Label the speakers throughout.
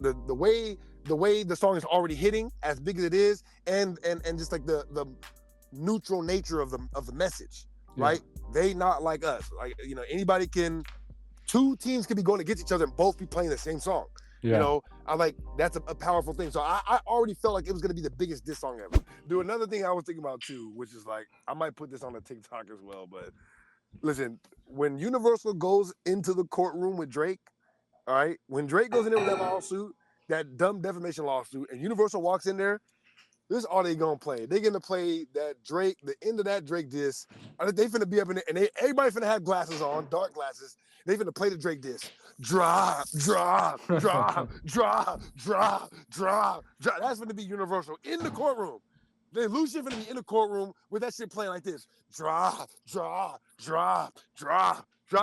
Speaker 1: the way the song is already hitting, as big as it is, and just like the neutral nature of the message, right? They not like us. Like, anybody can. Two teams could be going against each other and both be playing the same song. I like that's a powerful thing. So I already felt like it was gonna be the biggest diss song ever. Dude, another thing I was thinking about too, which is like I might put this on a TikTok as well, but listen, when Universal goes into the courtroom with Drake, all right, when Drake goes in there with that lawsuit, that dumb defamation lawsuit, and Universal walks in there, this is all they gonna play. They gonna play that Drake, the end of that Drake diss. They finna be up in there, and everybody finna have glasses on, dark glasses. They finna play the Drake diss. Drop. That's finna be Universal in the courtroom. Then Lucian finna be in the courtroom with that shit playing like this. Drop. They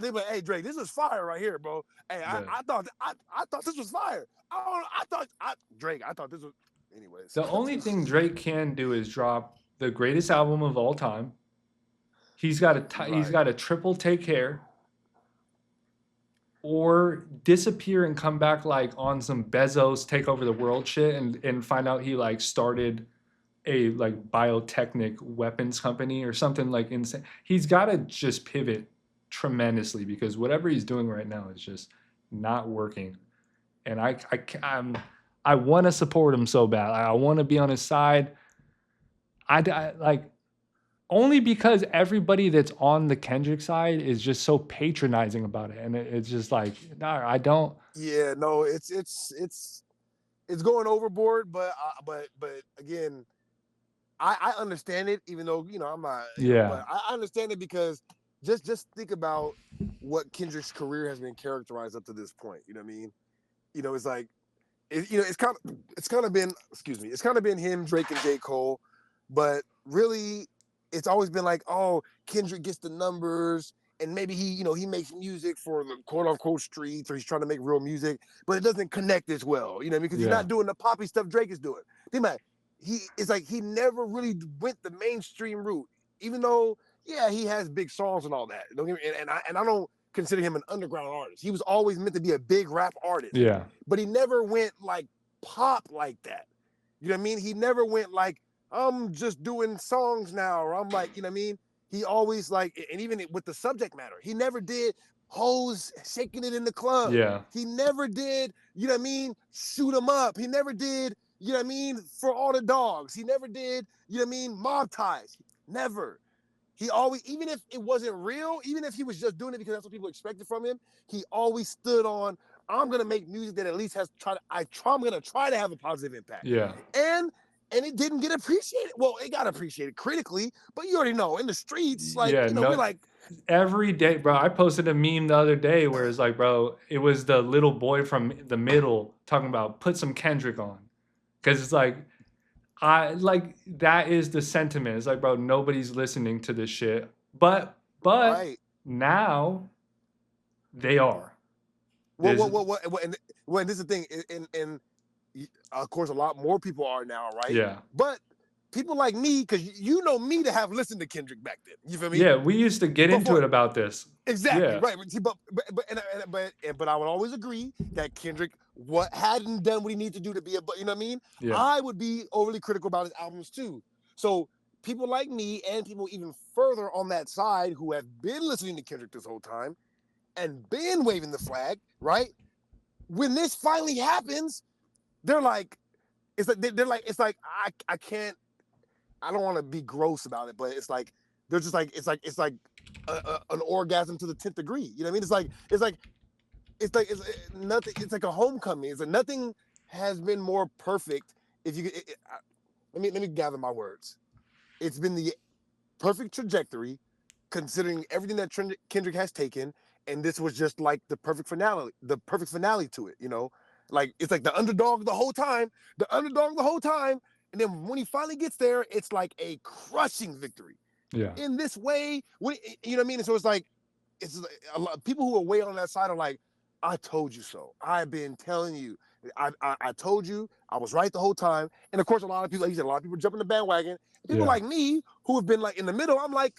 Speaker 1: be like, hey Drake, this is fire right here, bro. Hey, I thought this was fire. I thought this was. Anyways,
Speaker 2: the only thing Drake can do is drop the greatest album of all time. He's got a triple Take Care, or disappear and come back like on some Bezos take over the world shit and find out he like started a like biotechnic weapons company or something like insane. He's got to just pivot tremendously because whatever he's doing right now is just not working. And I want to support him so bad. I want to be on his side. I like only because everybody that's on the Kendrick side is just so patronizing about it, and it's just like, no, I don't.
Speaker 1: Yeah, no, it's going overboard, but again, I understand it, even though I'm not. But I understand it because just think about what Kendrick's career has been characterized up to this point. You know what I mean? It's like. It's kind of been him, Drake, and J. Cole, but really, it's always been like, oh, Kendrick gets the numbers, and maybe he makes music for the quote unquote streets, or he's trying to make real music, but it doesn't connect as well, because he's not doing the poppy stuff Drake is doing. Think about it. It's like he never really went the mainstream route, even though he has big songs and all that. Don't get me, and I don't consider him an underground artist. He was always meant to be a big rap artist.
Speaker 2: Yeah.
Speaker 1: But he never went like pop like that. You know what I mean? He never went like, I'm just doing songs now, or I'm like, you know what I mean? He always like, and even with the subject matter, he never did hoes shaking it in the club.
Speaker 2: Yeah.
Speaker 1: He never did, you know what I mean? Shoot 'em up. He never did, you know what I mean? For all the dogs. He never did, you know what I mean? Mob ties. Never. He always, even if it wasn't real, even if he was just doing it because that's what people expected from him, he always stood on, I'm gonna make music that at least I'm gonna try to have a positive impact.
Speaker 2: Yeah.
Speaker 1: And it didn't get appreciated. Well, it got appreciated critically, but you already know in the streets, like we're like
Speaker 2: every day, bro. I posted a meme the other day where it's like, bro, it was the little boy from the middle talking about put some Kendrick on, because it's like. That is the sentiment. It's like, bro, nobody's listening to this shit. But
Speaker 1: right.
Speaker 2: Now they are.
Speaker 1: And this is the thing, and of course a lot more people are now, right?
Speaker 2: Yeah.
Speaker 1: But people like me, because you know me to have listened to Kendrick back then. You feel me?
Speaker 2: Yeah, we used to get into it about this.
Speaker 1: Exactly, right. But I would always agree that Kendrick hadn't done what he needed to do to be you know what I mean?
Speaker 2: Yeah.
Speaker 1: I would be overly critical about his albums too. So people like me and people even further on that side who have been listening to Kendrick this whole time and been waving the flag, right? When this finally happens, they're like, I can't. I don't want to be gross about it, but it's like they're just like it's like an orgasm to the 10th degree. You know what I mean? It's nothing. It's like a homecoming. It's like nothing has been more perfect. If you let me gather my words. It's been the perfect trajectory, considering everything that Kendrick has taken, and this was just like the perfect finale to it. Like it's like the underdog the whole time, and then when he finally gets there, it's like a crushing victory.
Speaker 2: Yeah.
Speaker 1: In this way, you know what I mean? And so it's like a lot of people who are way on that side are like, I told you so. I've been telling you. I told you. I was right the whole time. And of course, a lot of people, like you said, a lot of people jump in the bandwagon. People like me who have been like in the middle, I'm like,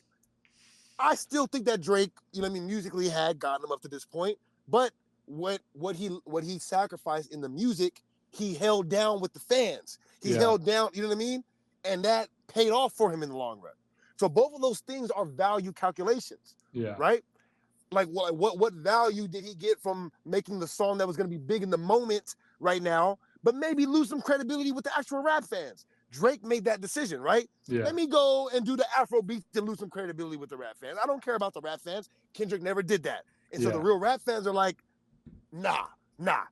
Speaker 1: I still think that Drake, you know what I mean, musically had gotten him up to this point. But what he sacrificed in the music, he held down with the fans. He held down, you know what I mean? And that paid off for him in the long run. So both of those things are value calculations.
Speaker 2: Yeah.
Speaker 1: Right? Like what value did he get from making the song that was going to be big in the moment right now, but maybe lose some credibility with the actual rap fans? Drake made that decision, right?
Speaker 2: Yeah.
Speaker 1: Let me go and do the Afro beats to lose some credibility with the rap fans. I don't care about the rap fans. Kendrick never did that. And so the real rap fans are like, nah,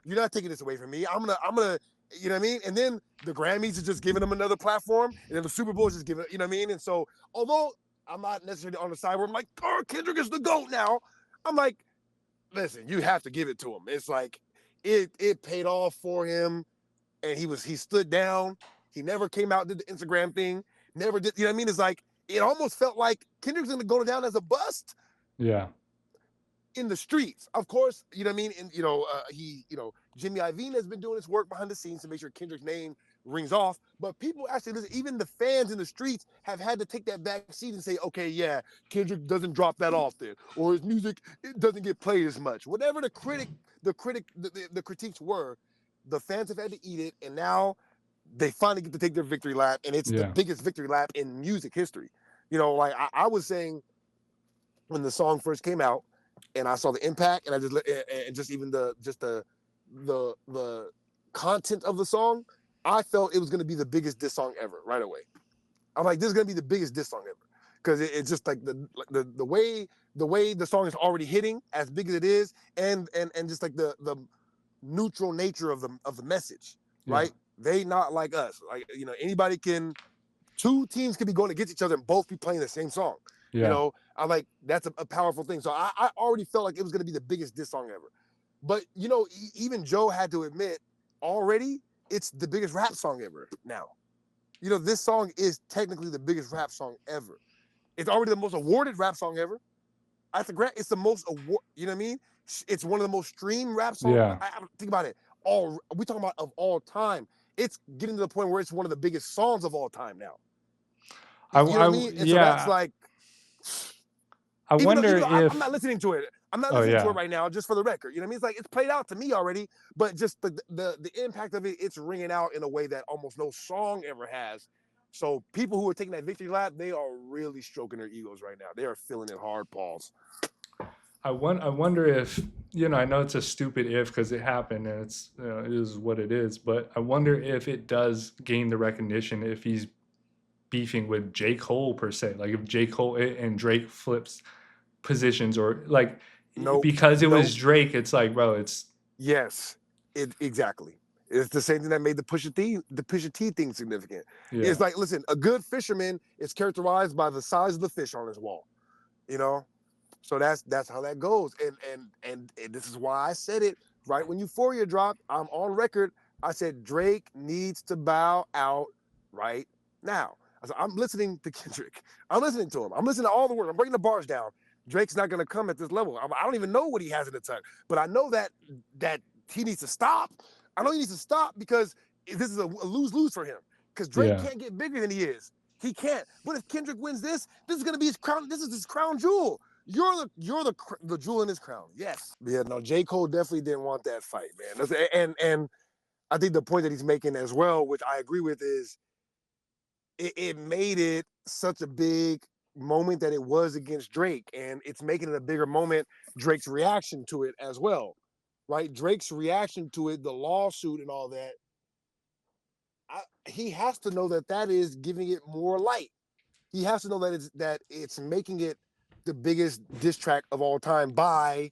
Speaker 1: you're not taking this away from me. I'm gonna, you know what I mean? And then the Grammys is just giving them another platform, and then the Superbowl is just giving, you know what I mean? And so, although I'm not necessarily on the side where I'm like, oh, Kendrick is the GOAT now, I'm like, listen, you have to give it to him. It's like, it paid off for him, and he stood down. He never came out and did the Instagram thing. Never did, you know what I mean? It's like, it almost felt like Kendrick's gonna go down as a bust.
Speaker 2: Yeah.
Speaker 1: In the streets, of course, you know what I mean? And, Jimmy Iovine has been doing his work behind the scenes to make sure Kendrick's name rings off. But people actually listen, even the fans in the streets have had to take that back seat and say, okay, yeah, Kendrick doesn't drop that often, or his music, it doesn't get played as much. Whatever the critiques were, the fans have had to eat it, and now they finally get to take their victory lap, and it's the biggest victory lap in music history. You know, like I was saying when the song first came out, and I saw the impact, and I just even the content of the song, I felt it was going to be the biggest diss song ever right away. I'm like, this is going to be the biggest diss song ever, because it's just like the way the song is already hitting, as big as it is, and just like the neutral nature of the message, right? They not like us, like, you know, two teams can be going against each other and both be playing the same song. You know, I like, that's a powerful thing. So I already felt like it was going to be the biggest diss song ever. But, you know, even Joe had to admit already it's the biggest rap song ever now. You know, this song is technically the biggest rap song ever. It's already the most awarded rap song ever. It's the most award, you know what I mean? It's one of the most streamed rap songs.
Speaker 2: Yeah.
Speaker 1: Think about it. We talking about of all time. It's getting to the point where it's one of the biggest songs of all time now. You know what I mean? And so that's like,
Speaker 2: I wonder if
Speaker 1: I'm not listening to it. I'm not listening to it right now, just for the record. You know what I mean? It's like, it's played out to me already, but just the impact of it, it's ringing out in a way that almost no song ever has. So people who are taking that victory lap, they are really stroking their egos right now. They are feeling it hard, Pauls.
Speaker 2: I wonder if, you know, I know it's a stupid if because it happened and it's, you know, it is what it is, but I wonder if it does gain the recognition if he's beefing with J. Cole per se, like if J. Cole and Drake flips positions, or like, because it was Drake, it's like, bro, it's
Speaker 1: exactly. It's the same thing that made the Pusha T thing significant. It's like, listen, a good fisherman is characterized by the size of the fish on his wall, you know. So that's how that goes. And this is why I said it right when Euphoria dropped. I'm on record. I said Drake needs to bow out right now. I said, I'm listening to Kendrick. I'm listening to him. I'm listening to all the words. I'm breaking the bars down. Drake's not going to come at this level. I don't even know what he has in the tuck, but I know that he needs to stop. I know he needs to stop because this is a lose-lose for him, because Drake can't get bigger than he is. He can't. But if Kendrick wins this is going to be his crown. This is his crown jewel. You're the jewel in his crown. Yes. Yeah, no, J. Cole definitely didn't want that fight, man. And I think the point that he's making as well, which I agree with, is it made it such a big moment that it was against Drake, and it's making it a bigger moment, Drake's reaction to it as well, right? Drake's reaction to it, the lawsuit and all that, he has to know that is giving it more light. He has to know that it's making it the biggest diss track of all time by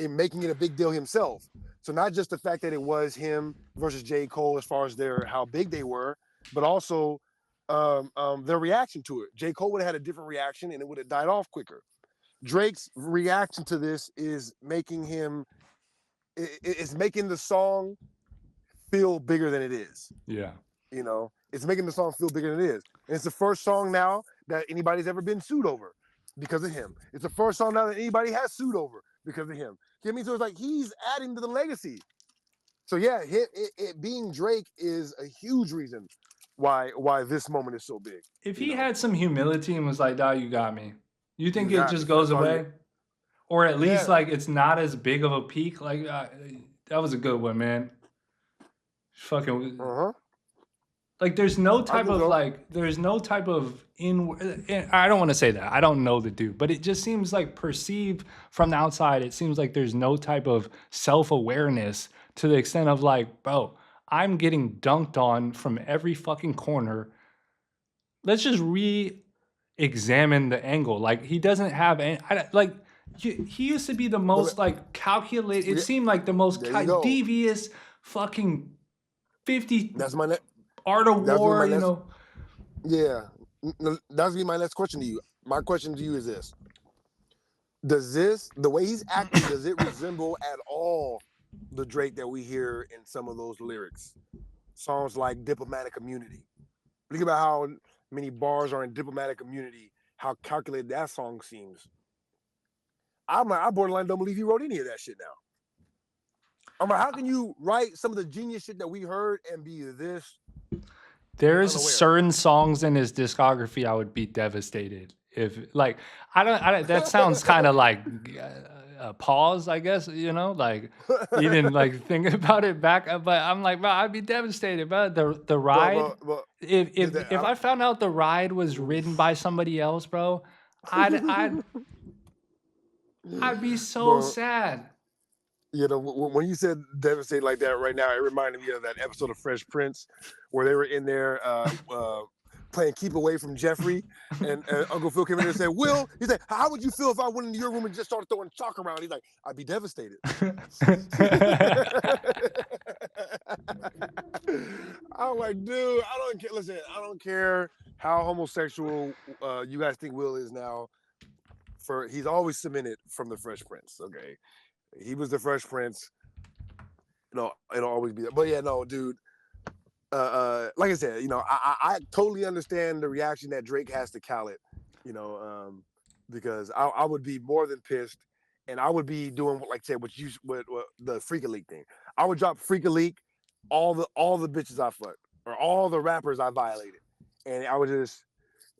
Speaker 1: making it a big deal himself. So not just the fact that it was him versus J. Cole as far as how big they were, but also their reaction to it. J. Cole would have had a different reaction and it would have died off quicker. Drake's reaction to this is making the song feel bigger than it is.
Speaker 2: Yeah.
Speaker 1: You know, it's making the song feel bigger than it is. And it's the first song now that anybody's ever been sued over because of him. It's the first song now that anybody has sued over because of him. You know what I mean? So it's like he's adding to the legacy. So yeah, it being Drake is a huge reason why this moment is so big.
Speaker 2: If he had some humility and was like, "Dog, you got me," you think it just goes away? or at least
Speaker 1: Yeah.
Speaker 2: like it's not as big of a peak. Like that was a good one, man. Fucking like there's no
Speaker 1: I
Speaker 2: type
Speaker 1: think
Speaker 2: of
Speaker 1: so.
Speaker 2: like there's no type of I don't want to say that. I don't know the dude, but it just seems like perceived from the outside, it seems like there's no type of self-awareness to the extent of like, bro, I'm getting dunked on from every fucking corner. Let's just re-examine the angle. Like he doesn't have any like he used to be the
Speaker 1: But
Speaker 2: most like calculated. It
Speaker 1: yeah,
Speaker 2: seemed like the most
Speaker 1: there you go.
Speaker 2: devious fucking 50
Speaker 1: That's my
Speaker 2: art of
Speaker 1: that's gonna be
Speaker 2: war,
Speaker 1: my
Speaker 2: you
Speaker 1: next.
Speaker 2: know.
Speaker 1: Yeah, that's gonna be my next question to you. My question to you is this: does this, the way he's acting, does it resemble at all the Drake that we hear in some of those lyrics? Songs like "Diplomatic Immunity." Think about how many bars are in "Diplomatic Immunity." How calculated that song seems. I'm like, I borderline don't believe he wrote any of that shit now. I'm like, how can you write some of the genius shit that we heard and be this
Speaker 2: There's
Speaker 1: unaware?
Speaker 2: certain songs in his discography I would be devastated if like I don't that sounds kind of like a pause, I guess, you know, like you didn't like think about it back, but I'm like, bro, I'd be devastated, bro. The ride,
Speaker 1: But
Speaker 2: if I found out the ride was written by somebody else, bro, I'd I'd I'd be so
Speaker 1: bro,
Speaker 2: sad.
Speaker 1: you know, when you said devastate like that right now, it reminded me of that episode of Fresh Prince where they were in there playing Keep Away from Jeffrey, and Uncle Phil came in there and said, "Will," he said, "how would you feel if I went into your room and just started throwing chalk around?" He's like, "I'd be devastated." I'm like, dude, I don't care. Listen, I don't care how homosexual you guys think Will is now. He's always cemented from the Fresh Prince. Okay, he was the Fresh Prince. You know, it'll always be that. But yeah, no, dude. Like I said, you know, I totally understand the reaction that Drake has to Khaled. You know, because I would be more than pissed, and I would be doing like I said, what the Freak a Leak thing. I would drop Freak a Leak, all the bitches I fucked or all the rappers I violated, and I would just,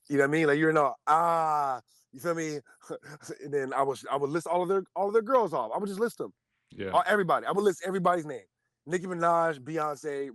Speaker 1: you know what I mean, like you're not you feel me, and then I would list all of their girls off. I would just list them,
Speaker 2: Yeah.
Speaker 1: everybody. I would list everybody's name. Nicki Minaj, Beyonce,